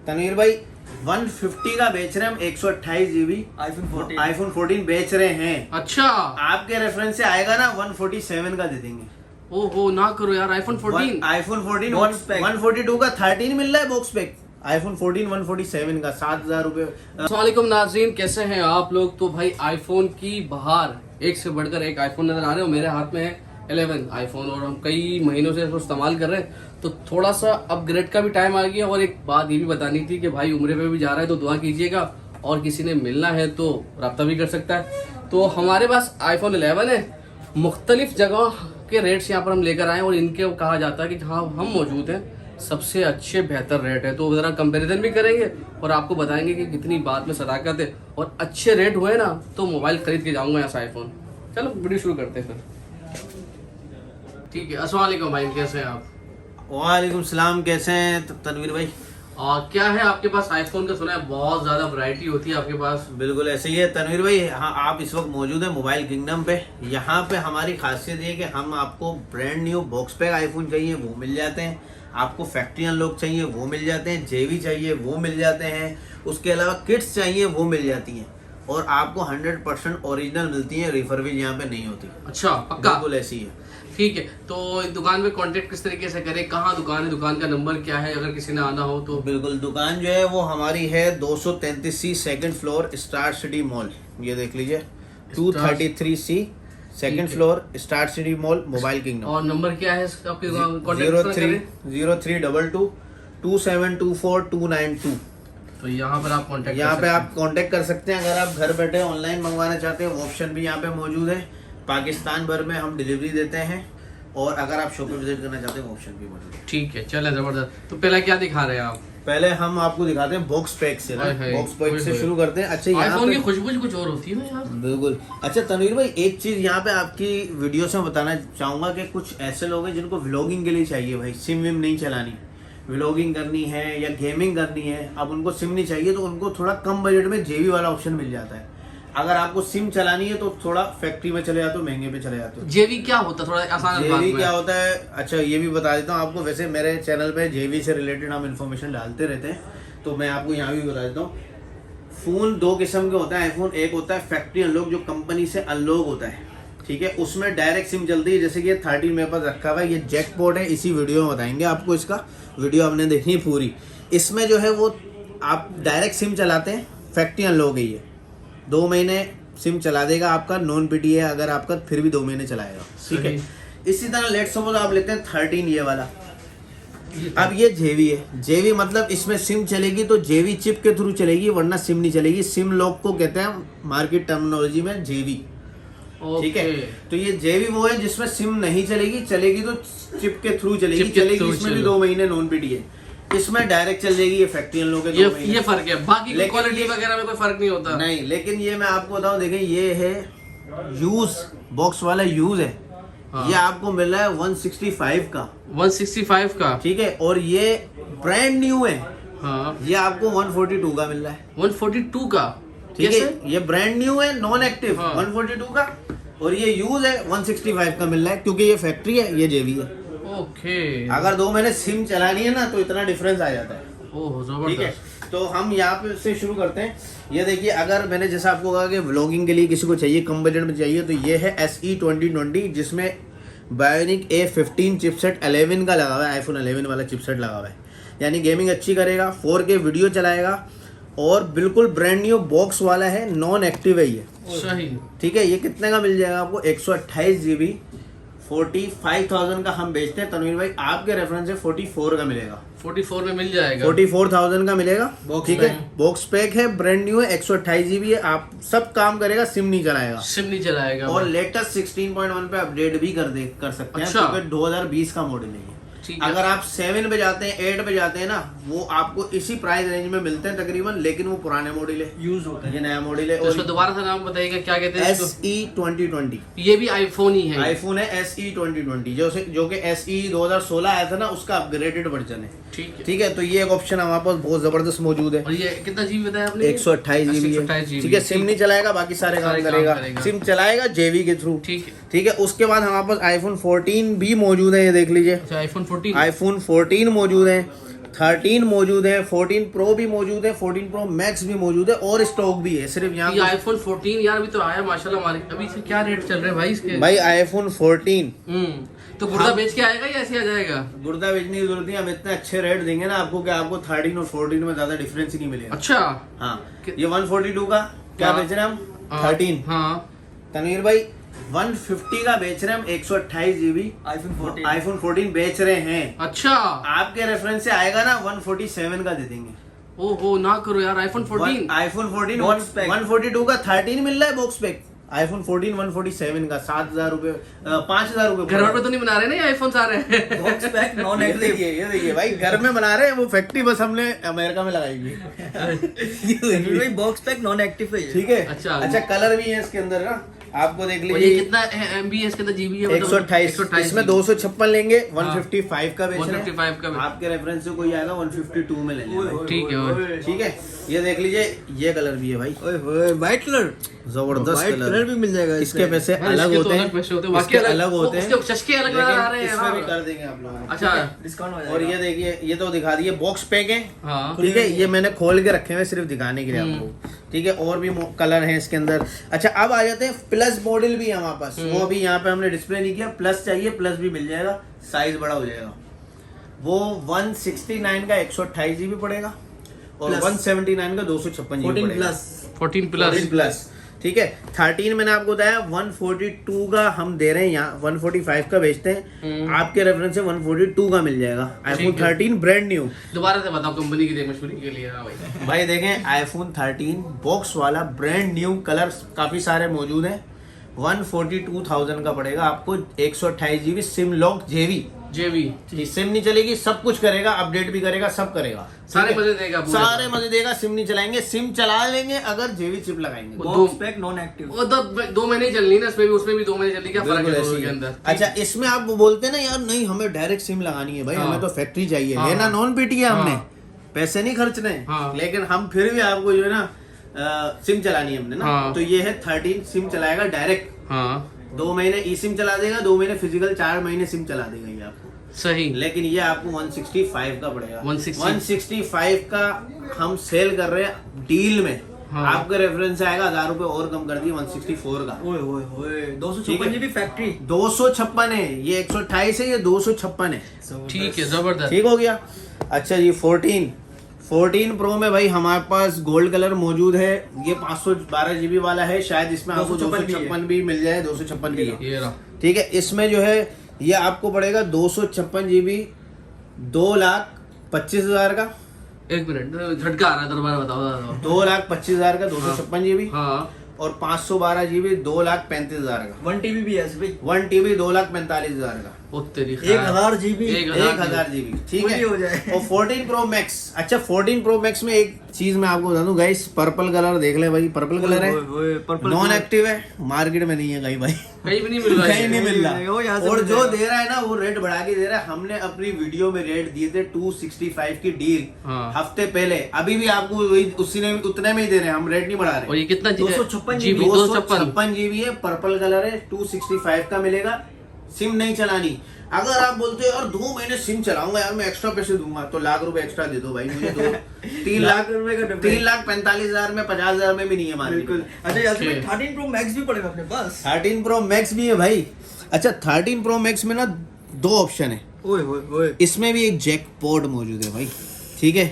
तनवीर भाई 150 का बेच रहे हैं हम, 128 GB आईफोन 14 बेच रहे हैं। अच्छा, आपके रेफरेंस से आएगा ना 147 का दे देंगे। ओहो ना करो यार, आईफोन 14 142 का 13 मिल रहा है बॉक्स पैक। आईफोन 14 147 का 7,000 रुपए। अस्सलामुअलैकुम नाज़रीन, कैसे हैं आप लोग। तो भाई आईफोन की बहार, एक से बढ़कर एक आईफोन नजर आ रहे हो। मेरे हाथ में है 11 आईफोन और हम कई महीनों से इसको इस्तेमाल कर रहे हैं, तो थोड़ा सा अपग्रेड का भी टाइम आ गया। और एक बात ये भी बतानी थी कि भाई उम्र पे भी जा रहा है तो दुआ कीजिएगा, और किसी ने मिलना है तो रब्ता भी कर सकता है। तो हमारे पास आईफोन 11 है, मुख्तलिफ जगह के रेट्स यहाँ पर हम लेकर आए और इनके कहा जाता है कि जहाँ हम मौजूद हैं सबसे अच्छे बेहतर रेट है। तो ज़रा कंपैरिजन भी करेंगे और आपको बताएंगे कि कितनी बात में सदाकत है और अच्छे रेट हुए ना तो मोबाइल खरीद के जाऊंगा यहाँ से आईफोन। चलो वीडियो शुरू करते हैं फिर। ठीक है, अस्सलाम वालेकुम भाई, कैसे हैं आप। वालेकुम सलाम, कैसे हैं तनवीर भाई। और क्या है आपके पास आईफोन का, सुना है बहुत ज्यादा वैरायटी होती है आपके पास। बिल्कुल ऐसे ही है तनवीर भाई। हाँ, आप इस वक्त मौजूद है मोबाइल किंगडम पे। यहाँ पे हमारी खासियत ये है कि हम आपको brand new box pack iPhone चाहिए वो मिल जाते हैं, आपको फैक्ट्री अनलॉक चाहिए वो मिल जाते हैं, जेवी चाहिए वो मिल जाते हैं, उसके अलावा किट्स चाहिए वो मिल जाती हैं, और आपको 100% ओरिजिनल मिलती है, रिफर्बिश यहाँ पे नहीं होती। अच्छा, पक्का। बिल्कुल ऐसी है। ठीक है, तो दुकान पे कांटेक्ट किस तरीके से करें, कहाँ दुकान है, दुकान का नंबर क्या है, अगर किसी ने आना हो तो। बिल्कुल, दुकान जो है वो हमारी है 233C second floor star city mall. ये देख लीजिए 233C second floor star city mall mobile kingdom. और नंबर क्या है इसका, आपकी कॉन्टेक्ट 03222724 तो यहाँ पर आप कांटेक्ट यहाँ पे आप कांटेक्ट कर सकते हैं। अगर आप घर बैठे ऑनलाइन मंगवाना चाहते हैं ऑप्शन भी यहाँ पे मौजूद है। पाकिस्तान भर में हम डिलीवरी देते हैं, और अगर आप शॉप पे विजिट करना चाहते हैं ऑप्शन भी मौजूद है। ठीक है, चले जबरदस्त। तो पहले क्या दिखा रहे हैं आप। पहले हम आपको दिखाते हैं बॉक्स पैक से। बॉक्स पैक से शुरू करते हैं। अच्छा, आईफोन की खुशबू कुछ और होती है यार। बिल्कुल। अच्छा तनवीर भाई, एक चीज यहाँ पे आपकी वीडियो से बताना चाहूंगा कि कुछ ऐसे लोग हैं जिनको व्लॉगिंग के लिए चाहिए भाई, सिम विम नहीं चलानी, व्लॉगिंग करनी है या गेमिंग करनी है, अब उनको सिम नहीं चाहिए तो उनको थोड़ा कम बजट में जेवी वाला ऑप्शन मिल जाता है। अगर आपको सिम चलानी है तो थोड़ा फैक्ट्री में चले जाते हो, महंगे पे चले जाते हो। जेवी क्या होता है, थोड़ा आसान जेवी क्या होता है, अच्छा ये भी बता देता हूँ आपको। वैसे मेरे चैनल पे जेवी से रिलेटेड हम इन्फॉर्मेशन डालते रहते हैं, तो मैं आपको यहाँ भी बता देता हूँ। फोन दो किस्म के होता है आईफोन। एक होता है फैक्ट्री अनलॉक, जो कंपनी से अनलॉक होता है, ठीक है, उसमें डायरेक्ट सिम चलती है। जैसे कि ये 13 मेरे पास रखा हुआ है, ये जैकपॉट है, इसी वीडियो में बताएंगे आपको। इसका वीडियो आपने देखनी है पूरी। इसमें जो है वो आप डायरेक्ट सिम चलाते हैं, फैक्ट्री अनलॉक है ये। 2 महीने सिम चला देगा आपका, नॉन पीटी है अगर आपका, फिर भी 2 महीने चलाएगा, ठीक है। इसी तरह लेट सपोज आप लेते हैं 13 ये वाला। अब ये जेवी है, जेवी मतलब इसमें सिम चलेगी तो जेवी चिप के थ्रू चलेगी, वरना सिम नहीं चलेगी। सिम लॉक को कहते हैं मार्केट टर्मिनोलॉजी में जेवी, ठीक है। तो ये जेवी वो है जिसमें सिम नहीं चलेगी, चलेगी तो चिप के थ्रू चलेगी, इसमें भी 2 महीने नॉन पीटी है, इसमें डायरेक्ट चल जाएगी। ये फैक्ट्री अनलॉक है, ये फर्क है, बाकी क्वालिटी वगैरह में कोई फर्क नहीं होता। नहीं, लेकिन ये मैं आपको बताऊं, देखें ये है यूज बॉक्स वाला यूज है। हाँ। ये आपको मिल रहा है 165 का, 165 का, ठीक है। और ये ब्रांड न्यू है। हाँ। ये आपको 142 का मिल रहा है, 142 का, ठीक है। ये ब्रांड न्यू है, नॉन एक्टिव। हाँ। 142 का, और ये यूज है 165 का मिल रहा है, क्योंकि ये फैक्ट्री है, ये जेवी है। ओके। अगर 2 महीने सिम चलानी है ना तो इतना डिफरेंस आ जाता है। ओह जबरदस्त। ठीक है, तो हम यहाँ पे से शुरू करते हैं। ये देखिए, अगर मैंने जैसा आपको कहा कि व्लॉगिंग के लिए किसी को चाहिए, कम बजट में चाहिए, तो ये है SE 2020, जिसमें बायोनिक A15 चिपसेट 11 का लगा हुआ है, आईफोन 11 वाला चिपसेट लगा हुआ है। यानी गेमिंग अच्छी करेगा, 4K वीडियो चलाएगा, और बिल्कुल ब्रांड न्यू बॉक्स वाला है, नॉन एक्टिव है ये। सही, ठीक है। ये कितने का मिल जाएगा आपको, 128 GB 45,000 का हम बेचते हैं तनवीर भाई। आपके रेफरेंस से 44 का मिलेगा, 44 में मिल जाएगा, 44,000 का मिलेगा, ठीक है। बॉक्स पैक है, ब्रांड न्यू है, 128 GB है, आप सब काम करेगा, सिम नहीं चलाएगा, और लेटेस्ट 16.1 पे अपडेट भी कर सकते हैं। अच्छा। क्योंकि 2020 का मॉडल है। अगर आप 7 पे जाते हैं, 8 पे जाते हैं ना, वो आपको इसी प्राइस रेंज में मिलते हैं तकरीबन, लेकिन वो पुराने मॉडल है, यूज होता है, ये नया मॉडल है। तो उसका दोबारा से नाम बताइएगा, क्या कहते हैं। SE 2020, ये भी आईफोन ही है, आईफोन है SE 2020, जो कि SE 2016 आया था ना, उसका अपग्रेडेड वर्जन है, ठीक है। तो ये एक ऑप्शन हमारे पास बहुत जबरदस्त मौजूद है। और ये कितना जीबी बताया आपने, 128 GB है, ठीक है। सिम नहीं चलाएगा, बाकी सारे काम करेगा, सिम चलाएगा जेवी के थ्रू, ठीक है। उसके बाद हमारे पास आईफोन 14 भी मौजूद है, ये देख लीजिए। आईफोन 14 मौजूद है। 13 मौजूद है, 14 प्रो भी मौजूद है, 14 प्रो मैक्स भी मौजूद है और स्टॉक भी है। सिर्फ ये यहाँ आईफोन 14 यार अभी तो आया माशाल्लाह हमारे, अभी से क्या रेट चल रहे हैं भाई इसके? भाई आईफोन 14 तो गुर्दा बेच के आएगा या ऐसे आ जाएगा? गुर्दा बेचने की जरूरत नहीं, हम इतने अच्छे रेट देंगे ना आपको कि आपको 13 और 14 में ज्यादा डिफरेंस ही नहीं मिलेगा। अच्छा हाँ, ये 142 का क्या हाँ। बेच रहे हैं हम? हाँ। 13। हाँ तनवीर भाई 150 का बेच रहे हैं हम, 128 GB आईफोन 14 बेच रहे हैं। अच्छा, आपके रेफरेंस से आएगा ना 147 का दे देंगे। ओहो ना करो यार, आईफोन 14 आईफोन 14 142 का 13 मिल रहा है बॉक्स पैक। आईफोन 14 147 का 7,000 रुपए 5,000 रुपए। घर पे तो नहीं बना रहे ना ये आईफोन सारे? बॉक्स पैक नॉन ये देखिए भाई, घर में बना रहे हैं, वो फैक्ट्री बस हमने अमेरिका में लगाई हुई active. Box pack non active है ये। ठीक है। अच्छा। अच्छा कलर भी है इसके अंदर ना, आपको देख और ये लीजिए। कितना MB है इसके अंदर, GB है? 128 इसमें 256 लेंगे, हाँ। 155 का बेच रहे हैं। 155 का आपके रेफरेंस से कोई आएगा 152 में ले लेंगे। ठीक है। और ठीक है, ये देख लीजिए, ये कलर भी है भाई, ओए होए व्हाइट कलर, जबरदस्त व्हाइट कलर भी मिल जाएगा इसके पैसे हाँ, अलग इसके तो होते हैं, अलग पैसे होते हैं, इसके बाकी अलग होते हैं, उसके चश्के अलग लेकिन आ रहे हैं। इसमें भी हाँ। कर देंगे आप लोगों को। अच्छा, डिस्काउंट हो और जाएगा। ये देखिए, ये तो दिखा दिए बॉक्स पैक है। हाँ ठीक है, ये मैंने खोल के रखे हुए सिर्फ दिखाने के लिए आपको। ठीक है, और भी कलर हैं इसके अंदर। अच्छा अब आ जाते हैं प्लस मॉडल भी है हमारे पास, वो अभी यहाँ पे हमने डिस्प्ले नहीं किया। प्लस चाहिए, प्लस भी मिल जाएगा, साइज बड़ा हो जाएगा। वो 169 का 128 GB पड़ेगा और Plus। 179 का 256 GB 14 पड़ेगा। Plus 14 plus. प्लस ठीक है। 13 मैंने आपको बताया 142 का हम दे रहे हैं, यहाँ 145 का बेचते हैं। आपके रेफरेंस से 142 का मिल जाएगा। IPhone 13 brand new. दोबारा से बताओ कंपनी की मशहूरी के लिए। हाँ भाई, भाई देखें, आईफोन 13 बॉक्स वाला ब्रांड न्यू, कलर काफी सारे मौजूद हैं। 142,000 का पड़ेगा आपको, 128 GB SIM lock JB SIM नहीं चलेगी, सब कुछ करेगा, अपडेट भी करेगा, सब करेगा, सारे ठीक है? मजे देगा पूरे। सारे मजे देगा। सिम नहीं चलाएंगे, सिम चला लेंगे अगर जेवी चिप लगाएंगे। वो बॉक्स पैक नॉन एक्टिव। वो 2 महीने चलनी ना, इसमें भी उसमें भी 2 महीने चलनी, क्या फर्क बिल्कुल है ऐसे दोनों ही के है। अंदर? अच्छा, इसमें आप बोलते हैं ना यार नहीं हमें डायरेक्ट सिम लगानी है भाई, हाँ। हमें तो फैक्ट्री चाहिए, हाँ। लेना नॉन पीटी है हमने, हाँ। पैसे नहीं खर्चने हैं। हाँ। लेकिन हम फिर भी आपको जो है ना सिम चलानी है हमने ना। हाँ। तो ये है 13 सिम चलाएगा डायरेक्ट, हाँ 2 महीने ई सिम चला देगा, 2 महीने फिजिकल, 4 महीने सिम चला देगा ये आपको। सही। लेकिन ये आपको 165 का पड़ेगा। 160 165 का हम सेल कर रहे हैं डील में। हाँ। आपके रेफरेंस से आएगा 1,000 रुपए और कम कर दिए 164 का। ओए ओए ओए ठीक 256 है। GB factory. 256 है, ये 128 है, ये 256 है। ठीक है, जबरदस्त। ठीक हो गया। अच्छा जी 14 प्रो में भाई हमारे पास गोल्ड कलर मौजूद है। ये 512 GB वाला है, शायद इसमें आपको 256 भी मिल जाए, 256 भी है। ये रहा। ठीक है, इसमें जो है ये आपको पड़ेगा 256 GB 2,25,000 का। 1 मिनट, झटका आ रहा है, दोबारा बताओ। 2,25,000 का 256 GB हाँ और 512 GB 2,35,000 का। 1 TB भी है भाई। 1 TB 2,45,000 का। ओ तेरी 1000 GB। 1,000 GB ठीक है। पूरी हो जाए। और 14 प्रो मैक्स। अच्छा 14 प्रो मैक्स में एक चीज मैं आपको बता दूं गाइस, पर्पल कलर देख ले भाई, पर्पल कलर है, पर्पल नॉन एक्टिव है, मार्केट में नहीं है कहीं भाई, कहीं भी नहीं मिल रहा है। कहीं नहीं मिल वो यहाँ रहा। से और मिल जो जाएगा। दे रहा है ना वो रेट बढ़ा के दे रहा है। हमने अपनी वीडियो में रेट दिए थे 265 की डील हाँ। हफ्ते पहले, अभी भी आपको वही उसी ने उतने में ही दे रहे हैं, हम रेट नहीं बढ़ा और रहे। ये कितना 256 GB? 256 GB है, पर्पल कलर है, 265 का मिलेगा। सिम नहीं चलानी। अगर आप बोलते हो यार 2 महीने सिम चलाऊंगा यार, मैं एक्स्ट्रा पैसे दूंगा, तो लाख रुपए एक्स्ट्रा दे दो भाई मुझे। 3 लाख रुपए का डब्बा। 3,45,000 में 50,000 में भी नहीं है मार्केट बिल्कुल। में। अच्छा यार Okay। 13 प्रो मैक्स भी पड़ेगा अपने पास। 13 प्रो मैक्स भी है भाई। अच्छा 13 प्रो मैक्स में ना 2 ऑप्शन है, ओए ओए ओए इसमें भी एक जैक पोर्ट मौजूद है भाई। ठीक है,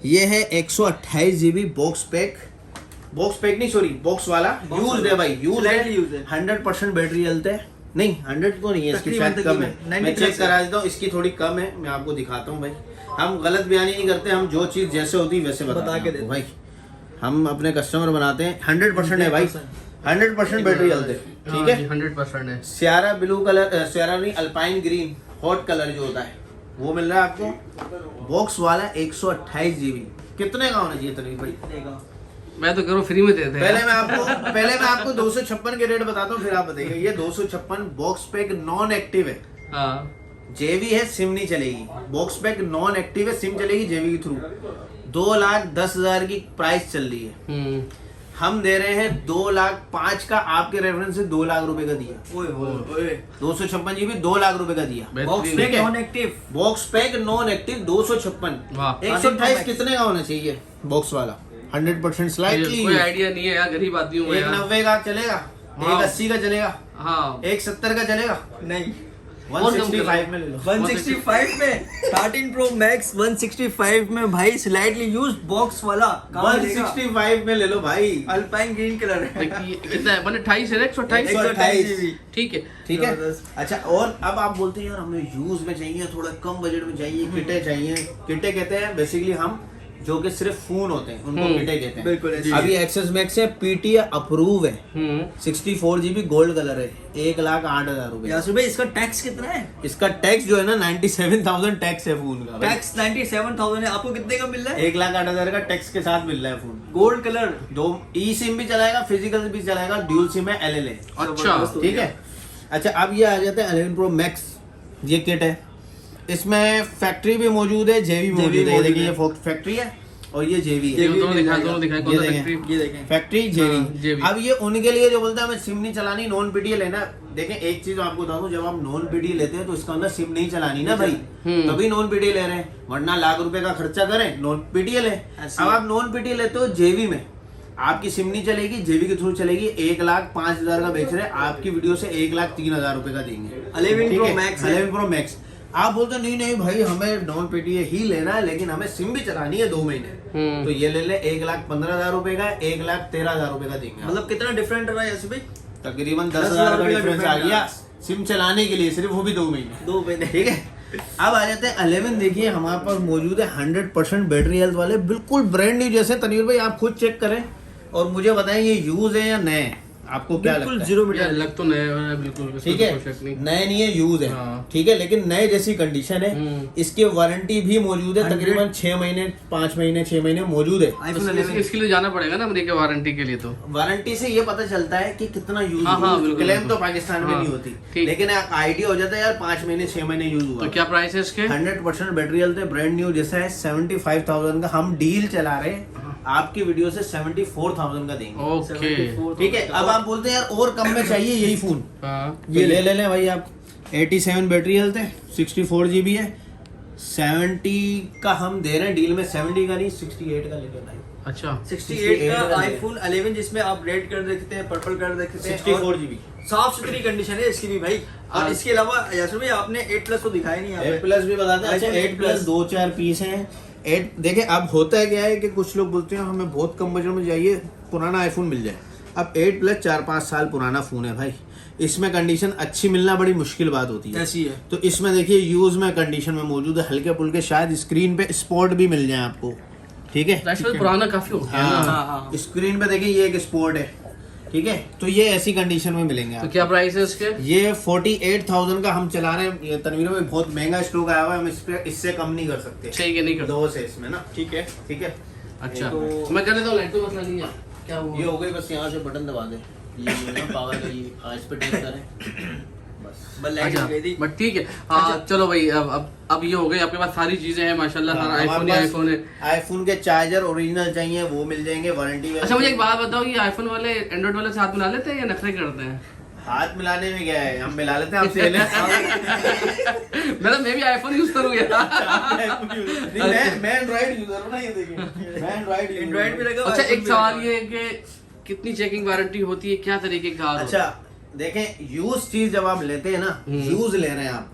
ये है 128 GB बॉक्स पैक नहीं सॉरी बॉक्स वाला यूज है भाई, यूज Slightly used है। 100% बैटरी चलते हैं। नहीं 100 तो नहीं है, इसकी तकरीबन शायद कम है, 90 मैं चेक plus करा देता हूँ, इसकी थोड़ी कम है, मैं आपको दिखाता हूँ भाई। हम गलत बयानी नहीं करते, हम जो चीज जैसे होती है वैसे बता बताते के हैं आपको देते भाई। हम अपने कस्टमर बनाते हैं। 100% है भाई, 100% बैटरी चलते हैं। ठीक है, 100% है। सियारा ब्लू कलर, सियारा नहीं अल्पाइन ग्रीन हॉट कलर जो होता है वो मिल रहा है आपको बॉक्स वाला 128 GB। कितने का होना चाहिए तरीक भाई? देगा। मैं तो करूँ फ्री में देते हैं। पहले मैं आपको 256 के रेट बताता हूँ, फिर आप बताइए। ये 256 बॉक्स पैक नॉन एक्टिव है, हाँ जेवी है, सिम नहीं चलेगी। बॉक्स पैक नॉन एक्टिव है, सिम चलेगी जेवी के थ्रू। 2,10,000 की प्राइस चल रही है। हम दे रहे हैं 2,05,000 का, आपके रेफरेंस से 2 लाख रुपए का दिया। ओए ओए 256 जीबी 2 लाख रुपए का दिया। बॉक्स बेहतरीन। में ठीक है। Non active. Box pack non active 256। वाह। 128 कितने का होना चाहिए बॉक्स वाला? 100% स्लाइटली। कोई आइडिया नहीं है यार, गरीब आदमी हूँ मैं यार। 190 का चलेगा, हाँ। 180 का चलेगा, हाँ 170 का चलेगा, नहीं 165 में ले लो। 165 में 13 प्रो मैक्स 165 में भाई स्लाइटली यूज्ड बॉक्स वाला काम मिलेगा। 165 में ले लो भाई। अल्पाइन ग्रीन कलर है। देखिए, कितना है? 128 है ना? 128? 128 GB। ठीक है। ठीक है। जबरदस्त। अच्छा, और अब आप बोलते हैं यार हमें यूज में चाहिए, थोड़ा कम बजट में चाहिए, किटे चाहिए। किटे कहते हैं बेसिकली हम जो कि सिर्फ फोन होते हैं उनको किटे कहते हैं। बिल्कुल ऐसे। अभी एक्सेस मैक्स है, पीटीए अप्रूव है, 64 जीबी गोल्ड कलर है, 1,08,000 रुपए। यासुर भाई इसका टैक्स कितना है? इसका टैक्स जो है ना 97,000 टैक्स है फोन का। टैक्स 97,000 है। आपको कितने का मिल रहा है? 1,08,000 का टैक्स के साथ मिल रहा है फोन। Gold colour. दो ई सिम भी चलाएगा, फिजिकल भी चलाएगा, ड्यूल सिम है, LLA। अच्छा। ठीक है। अच्छा, अब ये आ जाता है 11 प्रो मैक्स। ये किट है, इसमें फैक्ट्री भी मौजूद है, जेवी भी मौजूद है। ये देखिए, ये फैक्ट्री है और ये जेवी है। ये दोनों दिखाए, दोनों दिखाए। कौन सा ये फैक्ट्री? ये देखें। फैक्ट्री जेवी। हाँ, जेवी। अब ये उनके लिए जो बोलता है हमें सिम नहीं चलानी, नॉन पीटीए लेना। देखें एक चीज आपको बता दूं, जब आप नॉन पीटीए लेते हैं तो इसका अंदर सिम नहीं चलानी ना भाई, तभी नॉन पीटीए ले रहे हैं, वरना लाख रुपए का खर्चा करें नॉन पीटीए ले। अब आप नॉन पीटीए लेते हो जेवी में, आपकी सिम नहीं चलेगी, जेवी के थ्रू चलेगी। 1,05,000 का बेच रहे हैं, आपकी वीडियो से 1,03,000 रुपए का देंगे। 11 ठीक Pro है? Max है। 11 प्रो मैक्स। आप बोलते नहीं नहीं भाई हमें नॉन पीटीए ही लेना है, लेकिन हमें सिम भी चलानी है 2 महीने, तो ये ले ले। 1,15,000 रुपए का, 1,13,000 रुपए का देंगे। मतलब कितना डिफरेंट रहा है यासुर भाई? तकरीबन 10,000 10,000 का रुपए का डिफरेंस आ difference गया सिम चलाने के लिए, सिर्फ वो भी 2 महीने। 2 महीने। ठीक है। अब आ जाते हैं 11। देखिए हमारे पास मौजूद है 100% बैटरी हेल्थ वाले, बिल्कुल ब्रांड न्यू जैसे। तनवीर भाई आप खुद चेक करें और मुझे बताएं ये यूज है या नए हैं? आपको क्या बिल्कुल लगता है? 0 यार, मीटर। लग तो नया है बिल्कुल, इसमें ठीक तो है, कोई शक नहीं। नए नहीं है, यूज है। हाँ। ठीक है, लेकिन नए जैसी कंडीशन है। इसकी वारंटी भी मौजूद है, 100 तकरीबन 6 महीने 5 महीने 6 महीने मौजूद है। iPhone तो 11 इसके लिए जाना पड़ेगा ना अमेरिका वारंटी के लिए तो। वारंटी से ये पता चलता है कि कितना यूज हाँ, हाँ, बिल्कुल, क्लेम बिल्कुल। तो पाकिस्तान में हाँ, नहीं होती, ठीक। लेकिन आइडिया हो जाता है यार 5 महीने 6 महीने यूज हुआ। तो क्या प्राइस है इसके? 100% बैटरी हेल्थ है, ब्रांड न्यू जैसा है। 75,000 का हम डील चला रहे हैं, आपकी वीडियो से 74,000 का देंगे। ओके। ठीक है। अब आप बोलते हैं यार और कम में चाहिए यही फोन, हाँ ये ले लें भाई आप। 87 बैटरी हेल्थ है, 64 जीबी है, 70 का हम दे रहे हैं डील में। 70 का नहीं, 68 का लेकर भाई। अच्छा। 68 का iPhone 11 जिसमें आप रेड कलर देखते हैं, पर्पल कलर देखते हैं, 64 जीबी साफ सुथरी कंडीशन है इसकी भी भाई। और इसके अलावा यासुर भाई आपने 8 प्लस तो दिखाया नहीं यहाँ 8 पे। प्लस भी बताते हैं। अच्छा, iPhone 8 प्लस 2-4 पीस हैं। 8 देखिए अब होता है क्या है कि कुछ लोग बोलते हैं हमें बहुत कम बजट में चाहिए, पुराना आईफोन मिल जाए। अब 8 प्लस 4-5 साल पुराना फोन है भाई, इसमें कंडीशन अच्छी मिलना बड़ी मुश्किल बात होती है। ऐसी है। तो इसमें देखिए यूज में कंडीशन में मौजूद है, हल्के पुल्के, शायद स्क्रीन पे स्पॉट भी मिल जाए आपको। ठीक है। एक्चुअली पुराना काफी हो गया ना। हाँ। स्क्रीन पे देखिए ये एक स्पॉट है। ठीक है, तो ये ऐसी कंडीशन में मिलेंगे तो आपको। क्या प्राइस है इसके? ये 48,000 का हम चला रहे हैं। ये तनवीर में बहुत महंगा स्टॉक आया हुआ है, हम इस पे इससे कम नहीं कर सकते। ठीक है, नहीं कर। 2 से इसमें ना। ठीक है। ठीक है। अच्छा तो- मैं कर लेता हूँ, लाइट तो मसला नहीं है। क्या हुआ? ये हो गई, बस यहाँ से बटन दबा दे, ये जो है ना पावर का, ये आज पे टैप करें बस। बस लाइट अच्छा गई थी। बट ठीक है। हाँ चलो भाई, अब ये हो गई आपके पास सारी चीजें हैं माशाल्लाह, सारा आईफोन ही आईफोन है। आईफोन के चार्जर ओरिजिनल चाहिए वो मिल जाएंगे, वारंटी। अच्छा मुझे एक बात बताओ, ये आईफोन वाले एंड्रॉइड वाले साथ मिला लेते हैं या नखरे करते हैं? हाथ मिलाने में क्या है, हम मिला लेते हैं आपसे। मतलब मैं भी आईफोन यूज करूँ यार। मैं एंड्रॉइड यूजर हूँ ना, ये देखिए मैं एंड्रॉइड भी लगा हुआ अच्छा iPhone एक भी सवाल लगा ये है कि कितनी चेकिंग वारंटी होती है, क्या तरीके का? अच्छा देखें, यूज चीज जब आप लेते हैं ना, यूज ले रहे हैं आप,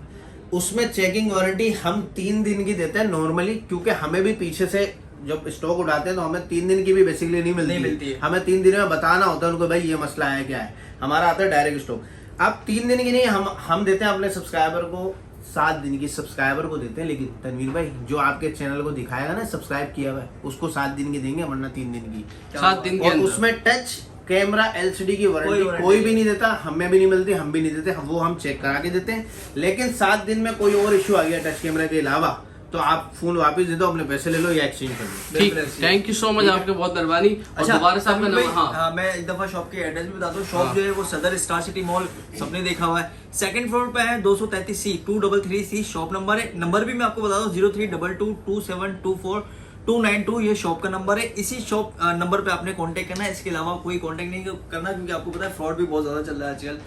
उसमें चेकिंग वारंटी हम 3 दिन की देते हैं नॉर्मली, क्योंकि हमें भी पीछे से जब स्टॉक उठाते हैं तो हमें 3 दिन की भी बेसिकली नहीं मिलती है। हमें 3 दिन में बताना होता है उनको, भाई ये मसला है क्या है। हमारा आता है डायरेक्ट स्टॉक। अब 3 दिन की नहीं, हम देते हैं अपने सब्सक्राइबर को 7 दिन की, सब्सक्राइबर को देते हैं। लेकिन तनवीर भाई जो आपके चैनल को दिखाएगा ना सब्सक्राइब किया हुआ है, उसको 7 दिन की देंगे, वरना 3 दिन की। 7 दिन के और अंदर उसमें टच कैमरा LCD की वारंटी वारंटी कोई भी नहीं देता, हमें भी नहीं मिलती, हम भी नहीं देते, वो हम चेक करा के देते हैं। लेकिन 7 दिन में कोई और इश्यू आ गया टच कैमरा के अलावा, तो आप फोन वापस दे दो, अपने पैसे ले लो या एक्सचेंज कर लो। ठीक। थैंक यू सो मच, आपके बहुत मेहरबानी। और अच्छा दोबारा से आपका भाई, नाम? हाँ मैं एक दफा शॉप के एड्रेस भी बताता हूँ। शॉप हाँ। जो है वो सदर स्टार सिटी मॉल, सबने देखा हुआ है, 2nd फ्लोर पे है, 233C 233C शॉप नंबर है। नंबर भी मैं आपको बता दूं 03222724 292 ये शॉप का नंबर है। इसी शॉप नंबर पे आपने कांटेक्ट करना है, इसके अलावा कोई कांटेक्ट नहीं करना, क्योंकि आपको पता है फ्रॉड भी बहुत ज्यादा चल रहा है आजकल।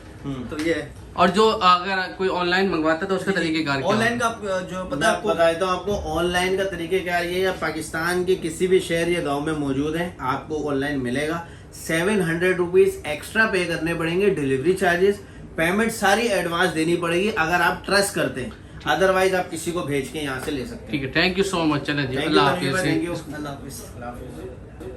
तो ये है। और जो अगर कोई ऑनलाइन मंगवाता है तो उसका तरीकेकार क्या ऑनलाइन का जो मैं पता है आपको, बता देता हूँ आपको ऑनलाइन का तरीके क्या है। ये पाकिस्तान के किसी भी शहर या गांव में मौजूद है, आपको ऑनलाइन मिलेगा। 700 रुपीज एक्स्ट्रा पे करने पड़ेंगे, डिलीवरी चार्जेस, पेमेंट सारी एडवांस देनी पड़ेगी अगर आप ट्रस्ट करते हैं, अदरवाइज आप किसी को भेज के यहाँ से ले सकते हैं। ठीक है, थैंक यू सो मच। चले जी, Thank you, अल्लाह तनवीर भाई, हाफिज़। thank you। अल्लाह हाफिज़। अल्लाह हाफिज़।